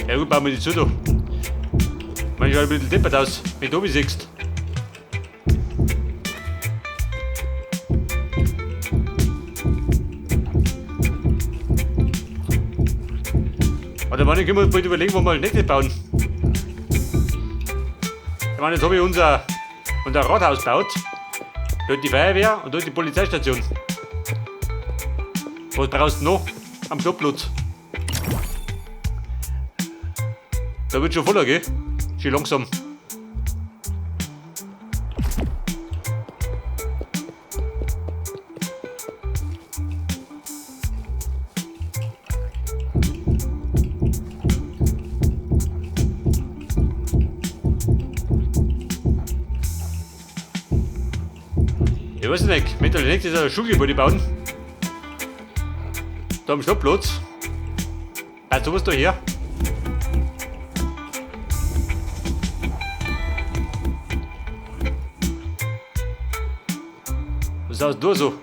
Ja gut, bauen wir die zu da. Man schaut ein bisschen deppert aus, wenn du oben siehst. Oder wann können wir uns bald überlegen, wo wir halt nicht bauen. Ich meine, jetzt habe ich unser Rathaus gebaut. Da hat die Feuerwehr und da hat die Polizeistation. Was brauchst du noch am Kloppplatz? Da wird schon voller, gell? Schön langsam. Ich weiß nicht, wenn wir nächstes Jahr ein Schulgebäude bauen, da am Stadtplatz, passt sowas da her? Was sagst du so?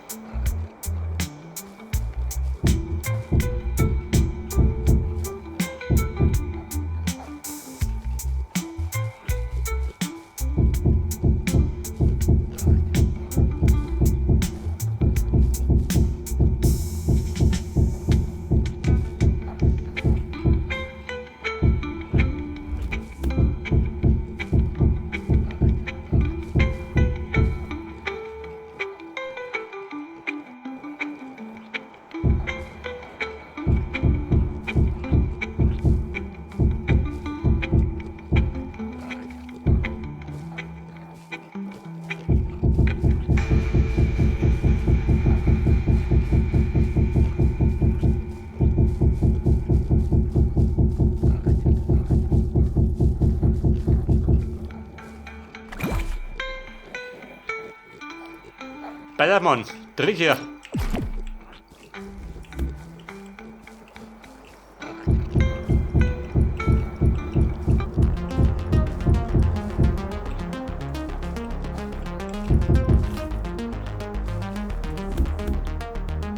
Ballermann, drück her.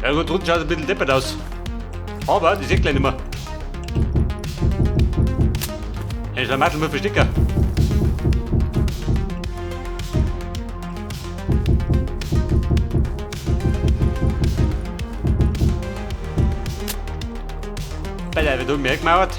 Ja gut, drunten schaut es ein bisschen deppert aus. Aber das sieht gleich nicht mehr. Das ist ein Mattel mit Verstecker. Baller wird mehr gemauert.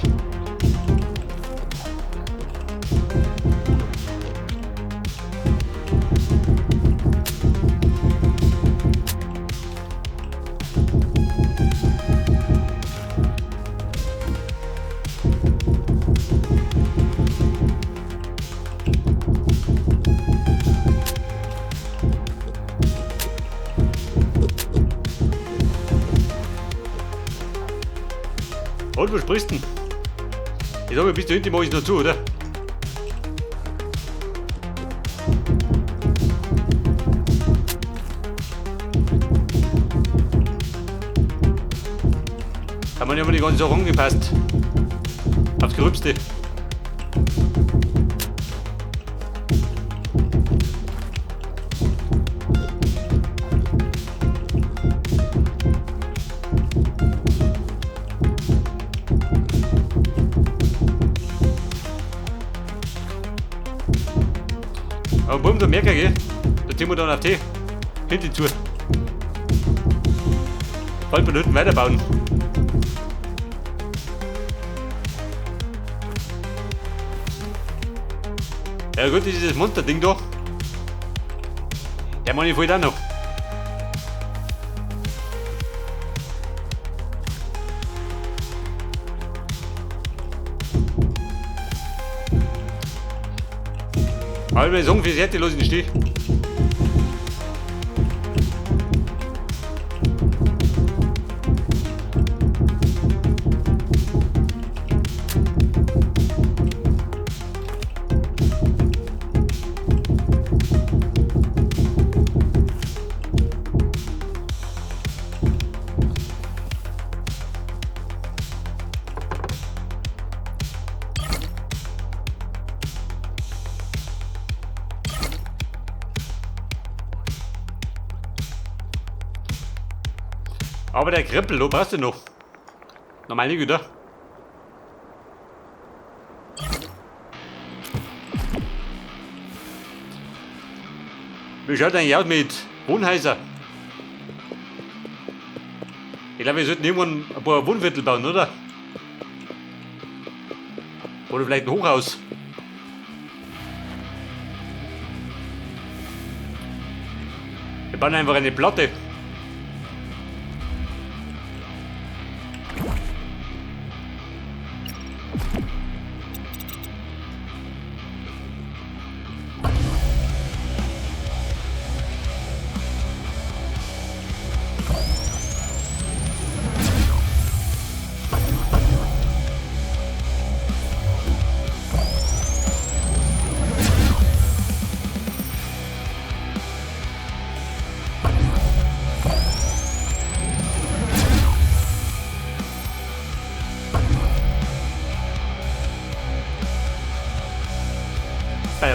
Und was sprichst du denn? Ich sag mal, bis du hinten mach ich noch zu, oder? Haben wir nicht mal die ganze Sache angepasst. Aufs Gerübste. Aber warum du merken, gell? Da ziehen wir dann auf die hinten zu. Bald Minuten weiterbauen. Ja gut, das ist das Monsterding da. Der meine ich fällt auch noch. Aber wenn ich sagen, fürs Härte lasse ich nicht stehen. Aber der Krippel, da passt ja noch. Normal nicht, oder? Wie schaut eigentlich aus mit Wohnhäusern? Ich glaube, wir sollten irgendwann ein paar Wohnviertel bauen, oder? Oder vielleicht ein Hochhaus. Wir bauen einfach eine Platte.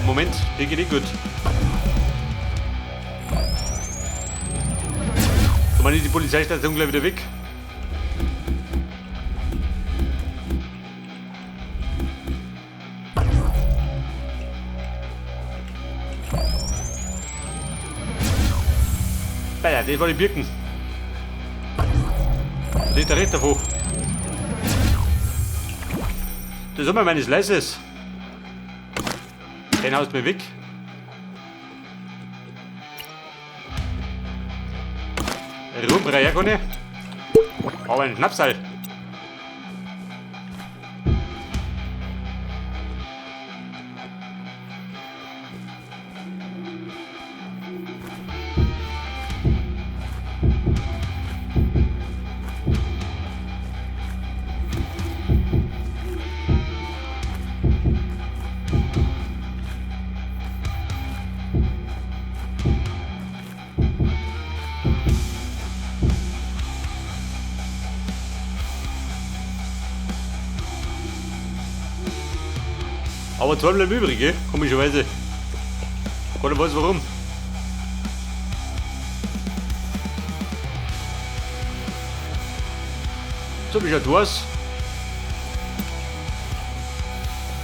Moment, der geht nicht gut. Und dann ist die Polizeistation gleich wieder weg. Ja, das war die Birken. Das ist der Rest davon. Das haben wir meines Leises. Den haust mir weg. Rumbreier kann ich. Aber ein Schnapsal. Aber zwei bleiben übrig, gell? Komischerweise. Keiner weiß warum. So wie schaut aus.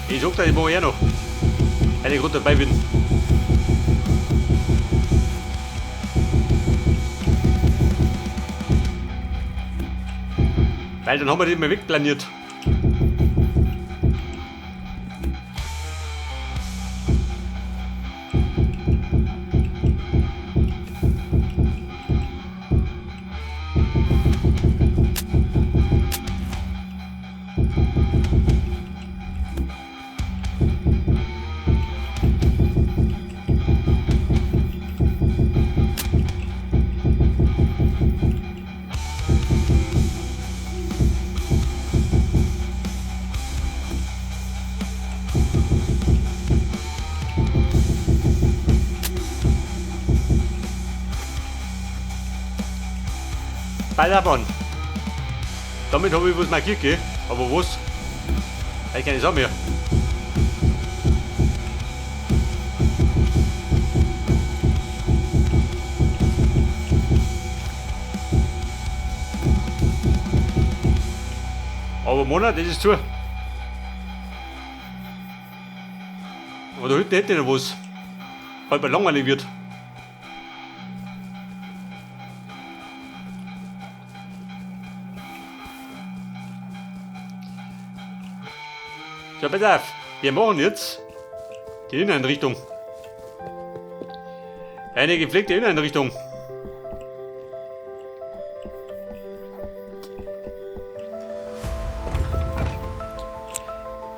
Ich sag dir, ich mache ja noch. Wenn ich gut dabei bin. Weil dann haben wir den mal wegplaniert. Ballermann. Damit habe ich was markiert, gell? Aber was? Ich kann nicht sagen mehr. Aber Monat, das ist zu. Aber da hinten hätte ich noch was. Weil mir langweilig wird. So, pass auf. Wir machen jetzt die Inneneinrichtung. Eine gepflegte Inneneinrichtung.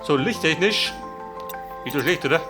So, lichttechnisch. Nicht so schlecht, oder?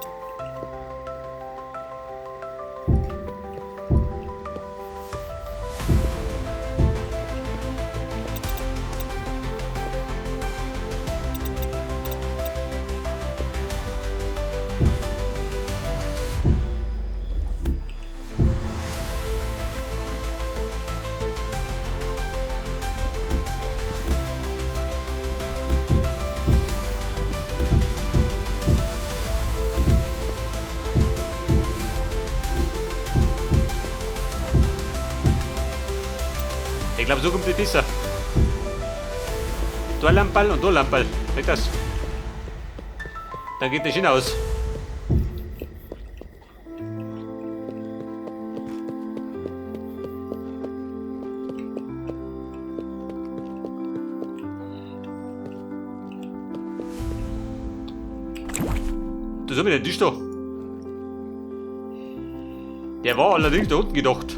Ich glaube, so kommt die besser. Da ein Lamperl und da ein Lamperl. Seht das? Dann geht das hinaus. Das haben wir den Tisch da. Der war allerdings da unten gedacht.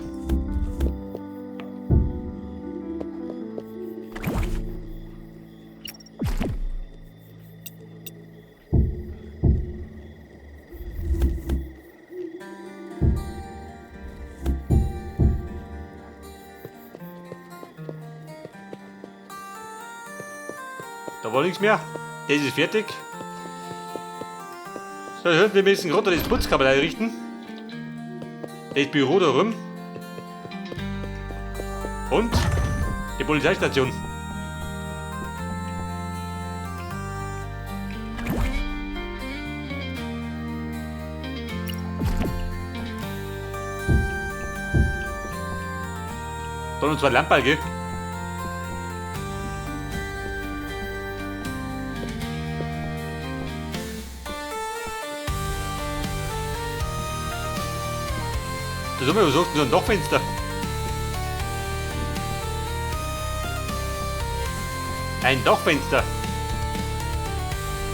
Da war nichts mehr. Das ist fertig. So, wir müssen gerade das Putzkabel einrichten. Das Büro da rum. Und die Polizeistation. Dann noch zwei Lampen, gell? Das haben wir, was sagst du, so ein Dachfenster? Ein Dachfenster.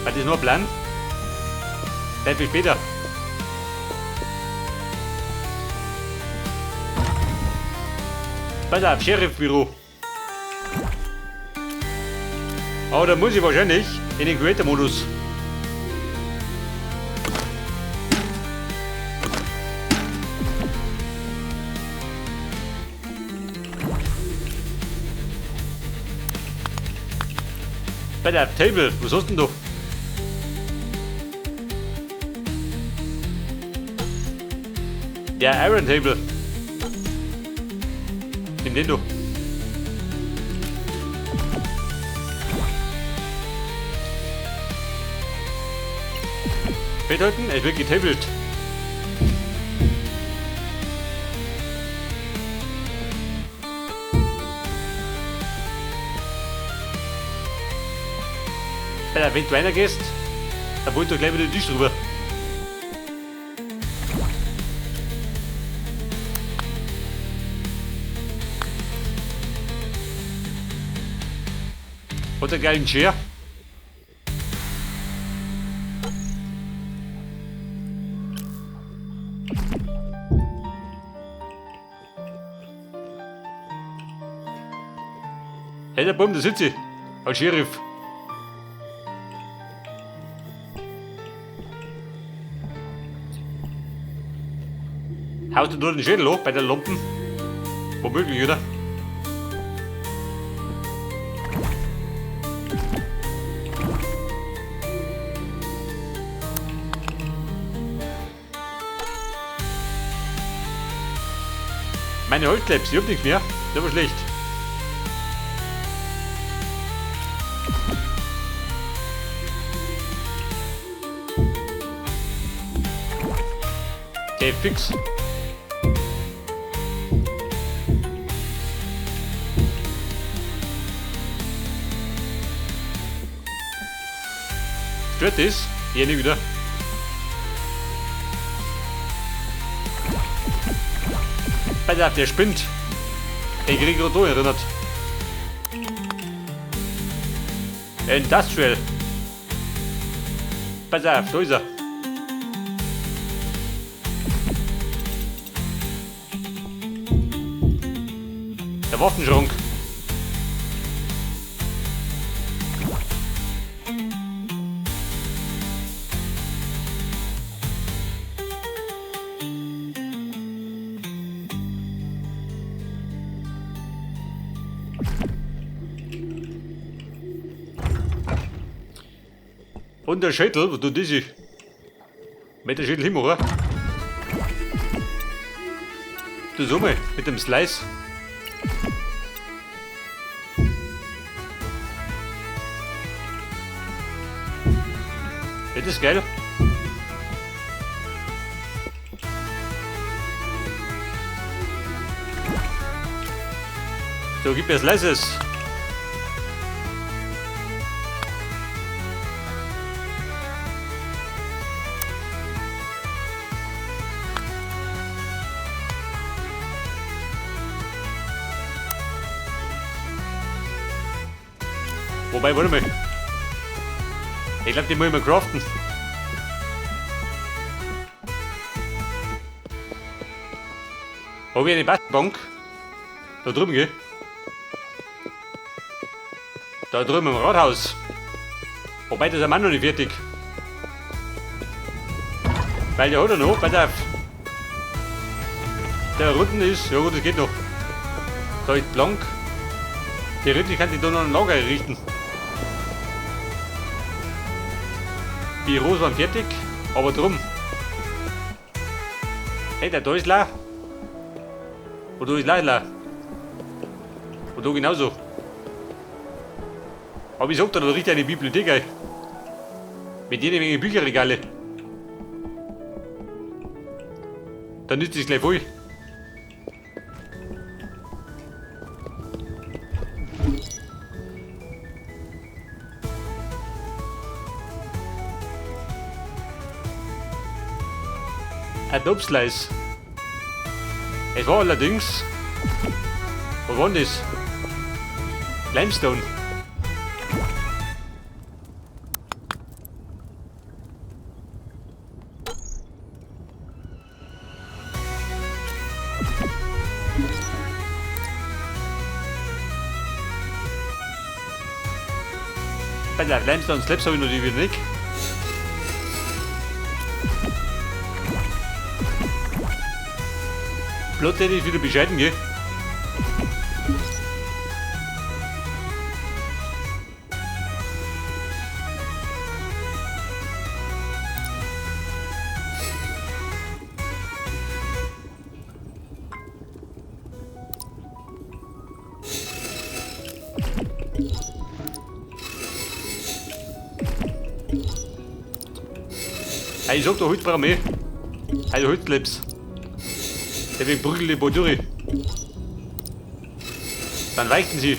War das nur ein Plan? Dann für später. Pass auf, Sheriffbüro. Aber da muss ich wahrscheinlich in den Creator-Modus. Bei der Table, was hast du denn da? Der Iron Table. Nimm den du. Festhalten, es wird getabelt. Wenn du einer gehst, dann wollt ihr gleich wieder den Tisch drüber. Und einen geilen Chair. Hey, der Baum, da sitze ich. Als Sheriff. Haust du da den Schädel hoch bei den Lampen? Womöglich, oder? Meine Holzklebs, ich hab nichts mehr. Das war schlecht. Okay, fix. Stört das? Hier nicht wieder. Pass auf, der spinnt. Ich krieg gerade da erinnert. Industrial. Pass auf, da ist er. Der Waffenschrank. Und der Schädel, wo tut das ich? Mit der Schädel hinmachen? Du so mal, mit dem Slice. Das ist geil. So, gib mir Slices. Wobei, warte mal. Ich glaube, die muss ich mal craften. Habe ich eine Bank? Da drüben, gell? Da drüben im Rathaus. Wobei, das ist Mann noch nicht fertig. Weil der hat er noch, pass auf. Der unten ist, ja gut, das geht noch. Da ist blank. Theoretisch kann ich da noch ein Lager errichten. Büros waren fertig, aber drum. Hey, da ist leer. Und da ist leer. Und da genauso. Aber ich sag dir, da riecht eine Bibliothek ein. Mit jeder Menge Bücherregale. Dann nützt es gleich voll. Ein Dobsleis. Es war allerdings. Was war denn das? Limestone. Bei der Limestone Slabs habe ich noch die wieder nicht. Platte ist wieder bescheiden, gell? Ich sag, der Holz braucht mehr. Also Holzlebs. Deswegen prügelt die Boot durch. Dann weichen sie.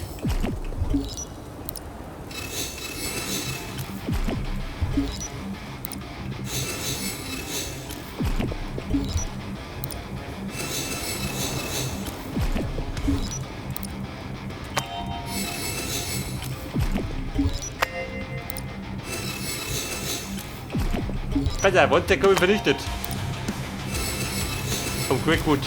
Bei der Wanddecke habe ich vernichtet. Vom Quickwood.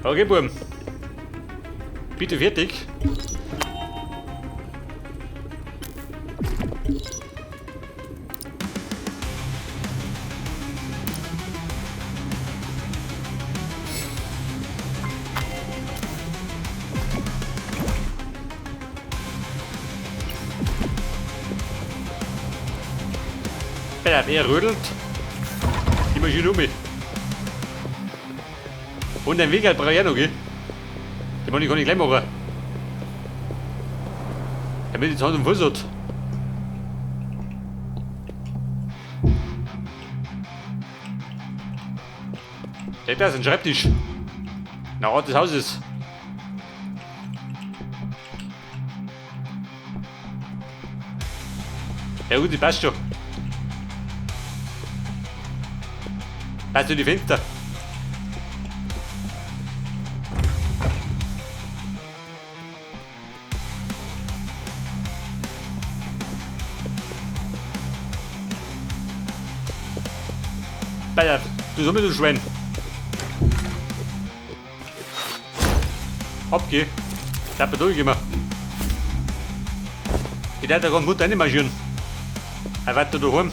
Okay, Buben. Bitte fertig. Er rödelt. Die Maschine um mich. Und den Weg halt brauche ich auch noch, gell? Den kann ich gleich machen. Damit jetzt Hand und Fuß hat. Da ist ein Schreibtisch. Na, Ort des Hauses. Ja gut, die passt schon. Passt du die Fenster? Alter, du so mit dem Schwein. Abgeh. Ich hab durchgemacht. Ich dachte, da kann gut reinmarschieren. Er wartet daheim.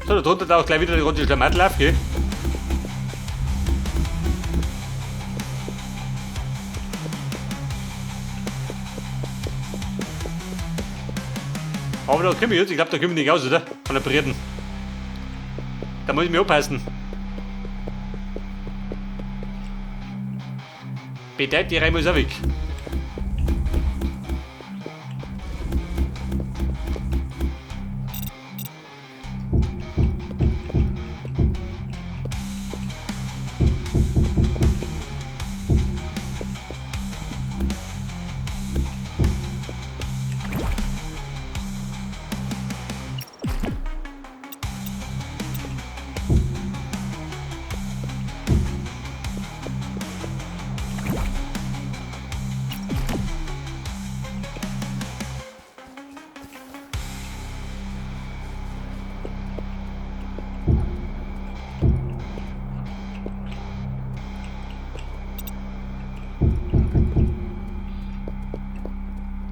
So, da drunter taucht gleich wieder die rote Schlamatel auf, gell? Aber da komme ich jetzt, ich glaube, da komme ich nicht raus, oder? Von der Briten. Da muss ich mir aufpassen. Bedeutet, die Reihe muss auch weg.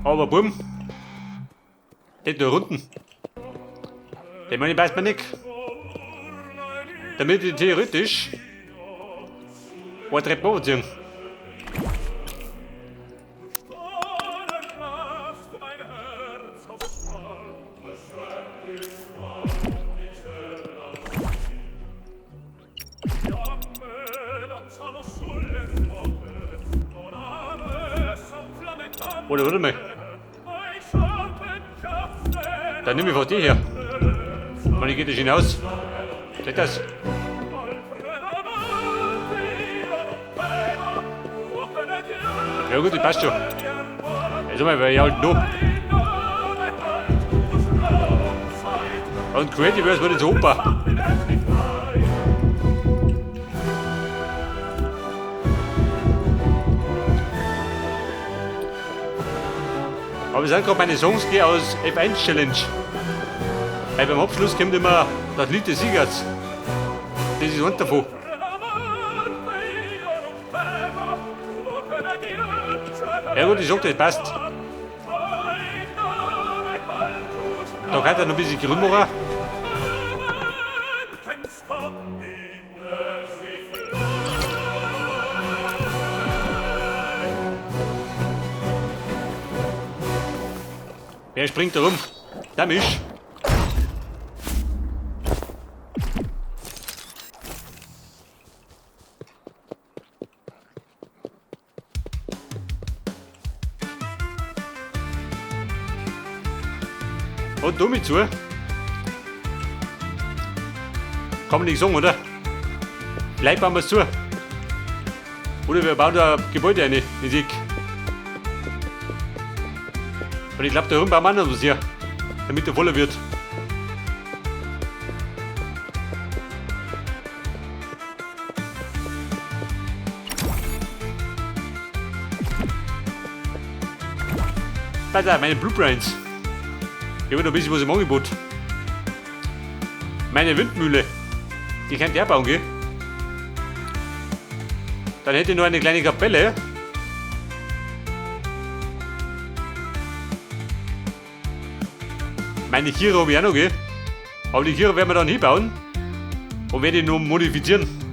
Aber bumm. Den da unten. Den meine ich weiß man nicht. Damit ich theoretisch eine Treppe hochziehen. Oder warte mal. Dann nehme ich von dir her. Und ich gehe das hinaus. Seht das? Ja gut, das passt schon. Also mal, weil ich halt noch. Und Creative wird jetzt super. Aber es sind gerade meine Songs aus F1 Challenge. Weil beim Abschluss kommt immer das Lied des Siegers. Das ist eins davon. Ja gut, ich sag, das passt. Da kann er noch ein bisschen grün machen. Wer springt da rum? Der Misch. Und damit zu. Kann man nicht sagen, oder? Vielleicht bauen wir es zu. Oder wir bauen da ein Gebäude rein, in Sieg. Und ich glaube, da oben bauen wir auch noch was hier, damit er voller wird. Da, meine Blueprints. Ich habe noch ein bisschen was im Angebot. Meine Windmühle. Die kann der bauen, gell? Dann hätte ich noch eine kleine Kapelle. Meine Tiere habe ich auch noch, gell? Aber die Tiere werden wir dann hinbauen und werde ich noch modifizieren.